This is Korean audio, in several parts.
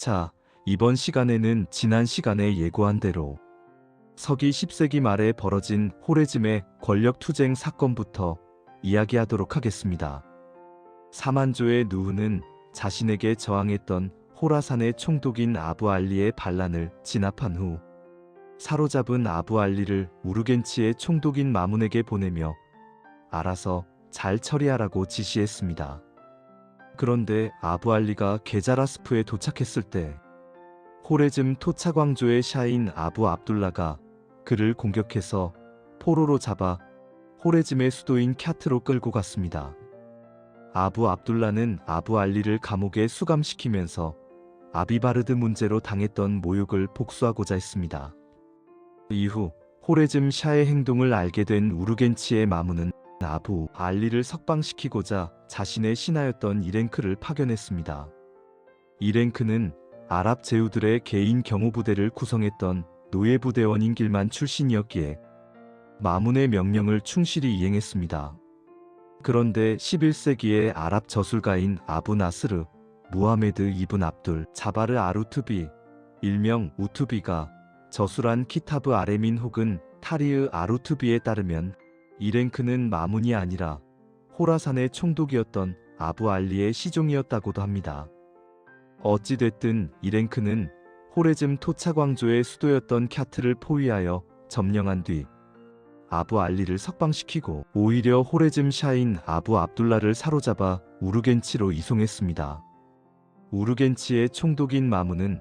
자, 이번 시간에는 지난 시간에 예고한 대로 서기 10세기 말에 벌어진 호레즘의 권력투쟁 사건부터 이야기하도록 하겠습니다. 사만조의 누후는 자신에게 저항했던 호라산의 총독인 아부 알리의 반란을 진압한 후 사로잡은 아부 알리를 우르겐치의 총독인 마문에게 보내며 알아서 잘 처리하라고 지시했습니다. 그런데 아부 알리가 게자라스프에 도착했을 때 호레즘 토차광조의 샤인 아부 압둘라가 그를 공격해서 포로로 잡아 호레즘의 수도인 캬트로 끌고 갔습니다. 아부 압둘라는 아부 알리를 감옥에 수감시키면서 아비바르드 문제로 당했던 모욕을 복수하고자 했습니다. 이후 호레즘 샤의 행동을 알게 된 우르겐치의 마문은 아부 알리를 석방시키고자 자신의 신하였던 이랭크를 파견했습니다. 이랭크는 아랍 제후들의 개인 경호부대를 구성했던 노예부대원인 길만 출신이었기에 마문의 명령을 충실히 이행했습니다. 그런데 11세기의 아랍 저술가인 아부 나스르 무하메드 이븐 압둘 자바르 아루투비 일명 우투비가 저술한 키타브 아레민 혹은 타리흐 아루투비에 따르면 이랭크는 마문이 아니라 호라산의 총독이었던 아부 알리의 시종이었다고도 합니다. 어찌됐든 이랭크는 호레즘 토차광조의 수도였던 캬트를 포위하여 점령한 뒤 아부 알리를 석방시키고 오히려 호레즘 샤인 아부 압둘라를 사로잡아 우르겐치로 이송했습니다. 우르겐치의 총독인 마문은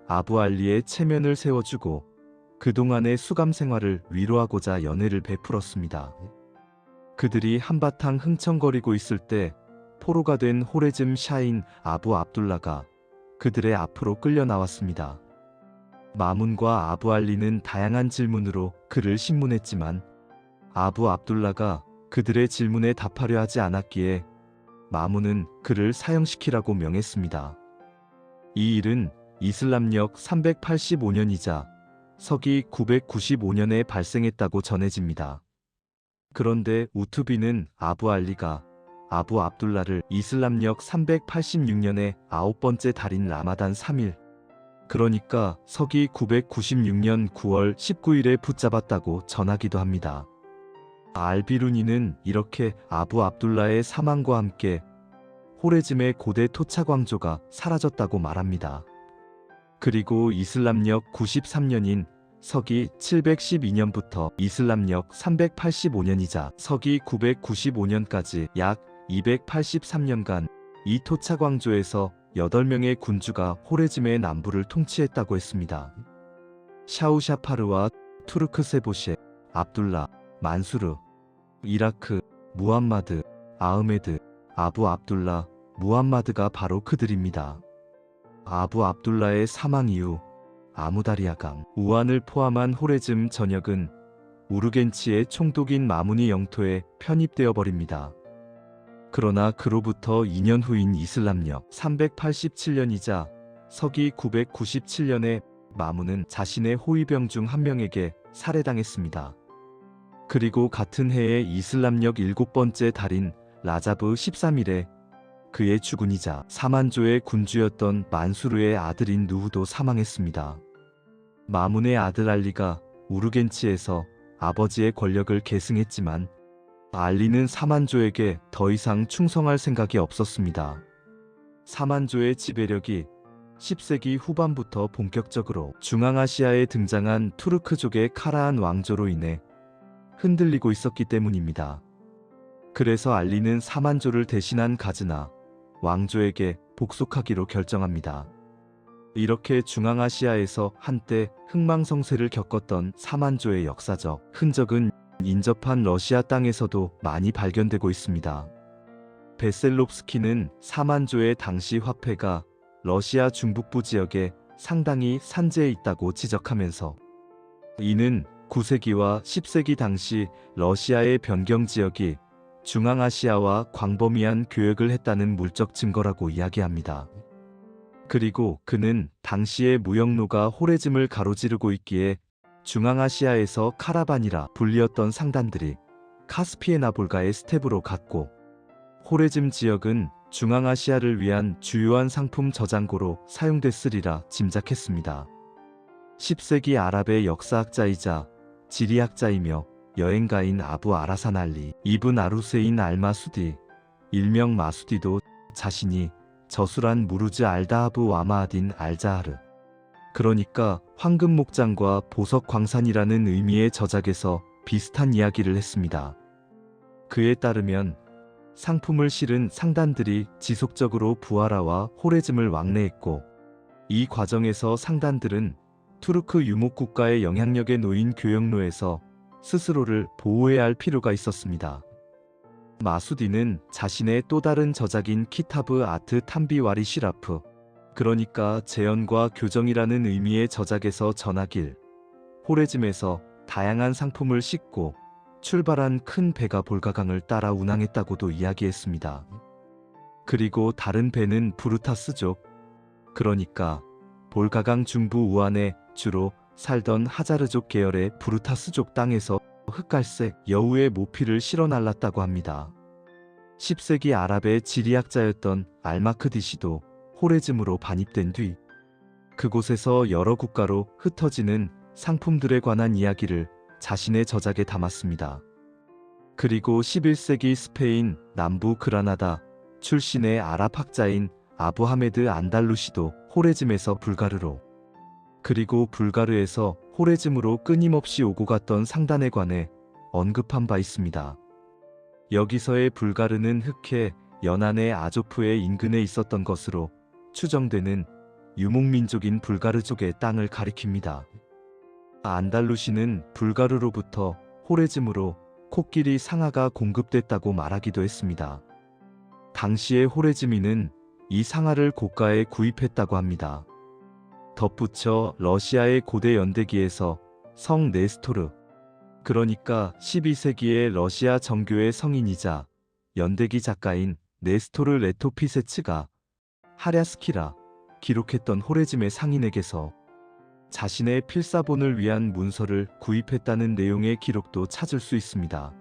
아부 알리의 체면을 세워주고 그동안의 수감 생활을 위로하고자 연회를 베풀었습니다. 그들이 한바탕 흥청거리고 있을 때 포로가 된 호레즘 샤인 아부 압둘라가 그들의 앞으로 끌려 나왔습니다. 마문과 아부 알리는 다양한 질문으로 그를 신문했지만 아부 압둘라가 그들의 질문에 답하려 하지 않았기에 마문은 그를 사형시키라고 명했습니다. 이 일은 이슬람력 385년이자 서기 995년에 발생했다고 전해집니다. 그런데 우투비는 아부 알리가 아부 압둘라를 이슬람력 386년에 9번째 달인 라마단 3일, 그러니까 서기 996년 9월 19일에 붙잡았다고 전하기도 합니다. 알비루니는 이렇게 아부 압둘라의 사망과 함께 호레즘의 고대 토차광조가 사라졌다고 말합니다. 그리고 이슬람력 93년인 서기 712년부터 이슬람력 385년이자 서기 995년까지 약 283년간 이 토차광조에서 8명의 군주가 호레즘의 남부를 통치했다고 했습니다. 샤우샤파르와 투르크세보셰, 압둘라, 만수르, 이라크, 무함마드, 아흐메드, 아부 압둘라, 무함마드가 바로 그들입니다. 아부 압둘라의 사망 이후 아무다리아강, 우안을 포함한 호레즘 전역은 우르겐치의 총독인 마문이 영토에 편입되어 버립니다. 그러나 그로부터 2년 후인 이슬람력 387년이자 서기 997년에 마문은 자신의 호위병 중 한 명에게 살해당했습니다. 그리고 같은 해에 이슬람력 7번째 달인 라자브 13일에 그의 주군이자 사만조의 군주였던 만수르의 아들인 누후도 사망했습니다. 마문의 아들 알리가 우르겐치에서 아버지의 권력을 계승했지만 알리는 사만조에게 더 이상 충성할 생각이 없었습니다. 사만조의 지배력이 10세기 후반부터 본격적으로 중앙아시아에 등장한 투르크족의 카라한 왕조로 인해 흔들리고 있었기 때문입니다. 그래서 알리는 사만조를 대신한 가즈나 왕조에게 복속하기로 결정합니다. 이렇게 중앙아시아에서 한때 흥망성쇠를 겪었던 사만조의 역사적 흔적은 인접한 러시아 땅에서도 많이 발견되고 있습니다. 베셀롭스키는 사만조의 당시 화폐가 러시아 중북부 지역에 상당히 산재해 있다고 지적하면서 이는 9세기와 10세기 당시 러시아의 변경 지역이 중앙아시아와 광범위한 교역을 했다는 물적 증거라고 이야기합니다. 그리고 그는 당시의 무역로가 호레즘을 가로지르고 있기에 중앙아시아에서 카라반이라 불리었던 상단들이 카스피해나 볼가의 스텝으로 갔고 호레즘 지역은 중앙아시아를 위한 주요한 상품 저장고로 사용됐으리라 짐작했습니다. 10세기 아랍의 역사학자이자 지리학자이며 여행가인 아부 아라산 알리 이븐 아루세인 알마수디 일명 마수디도 자신이 저술한 무르즈 알다하브 와마아딘 알자하르 그러니까 황금 목장과 보석 광산이라는 의미의 저작에서 비슷한 이야기를 했습니다. 그에 따르면 상품을 실은 상단들이 지속적으로 부하라와 호레즘을 왕래했고 이 과정에서 상단들은 투르크 유목국가의 영향력에 놓인 교역로에서 스스로를 보호해야 할 필요가 있었습니다. 마수디는 자신의 또 다른 저작인 키타브 아트 탐비와리 시라프 그러니까 재현과 교정이라는 의미의 저작에서 전하길 호레즘에서 다양한 상품을 싣고 출발한 큰 배가 볼가강을 따라 운항했다고도 이야기했습니다. 그리고 다른 배는 부르타스족 그러니까 볼가강 중부 우안에 주로 살던 하자르족 계열의 부르타스족 땅에서 흑갈색 여우의 모피를 실어 날랐다고 합니다. 10세기 아랍의 지리학자였던 알마크디시도 호레즘으로 반입된 뒤 그곳에서 여러 국가로 흩어지는 상품들에 관한 이야기를 자신의 저작에 담았습니다. 그리고 11세기 스페인 남부 그라나다 출신의 아랍 학자인 아부 하메드 안달루시도 호레즘에서 불가르로 그리고 불가르에서 호레즘으로 끊임없이 오고 갔던 상단에 관해 언급한 바 있습니다. 여기서의 불가르는 흑해 연안의 아조프의 인근에 있었던 것으로 추정되는 유목민족인 불가르족의 땅을 가리킵니다. 안달루시는 불가르로부터 호레즘으로 코끼리 상아가 공급됐다고 말하기도 했습니다. 당시의 호레즈미는 이 상아를 고가에 구입했다고 합니다. 덧붙여 러시아의 고대 연대기에서 성 네스토르, 그러니까 12세기의 러시아 정교의 성인이자 연대기 작가인 네스토르 레토피세츠가 하랴스키라 기록했던 호레즘의 상인에게서 자신의 필사본을 위한 문서를 구입했다는 내용의 기록도 찾을 수 있습니다.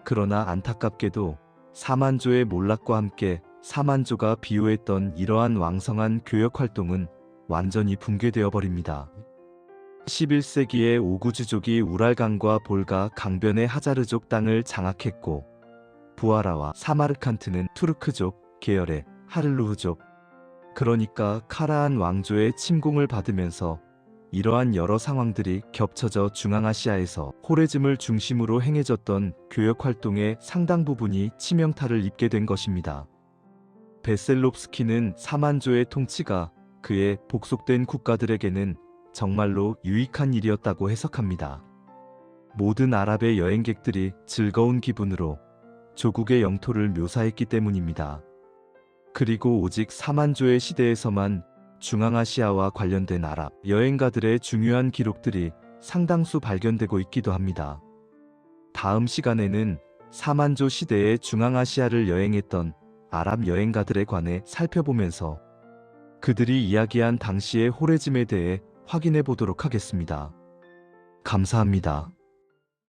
그러나 안타깝게도 사만조의 몰락과 함께 사만조가 비호했던 이러한 왕성한 교역 활동은 완전히 붕괴되어 버립니다. 11세기에 오구주족이 우랄강과 볼가 강변의 하자르족 땅을 장악했고 부하라와 사마르칸트는 투르크족 계열의 하를루흐족 그러니까 카라한 왕조의 침공을 받으면서 이러한 여러 상황들이 겹쳐져 중앙아시아에서 호레즘을 중심으로 행해졌던 교역 활동의 상당 부분이 치명타를 입게 된 것입니다. 베셀롭스키는 사만조의 통치가 그의 복속된 국가들에게는 정말로 유익한 일이었다고 해석합니다. 모든 아랍의 여행객들이 즐거운 기분으로 조국의 영토를 묘사했기 때문입니다. 그리고 오직 사만조의 시대에서만 중앙아시아와 관련된 아랍 여행가들의 중요한 기록들이 상당수 발견되고 있기도 합니다. 다음 시간에는 사만조 시대의 중앙아시아를 여행했던 아랍 여행가들에 관해 살펴보면서 그들이 이야기한 당시의 호레즘에 대해 확인해 보도록 하겠습니다. 감사합니다.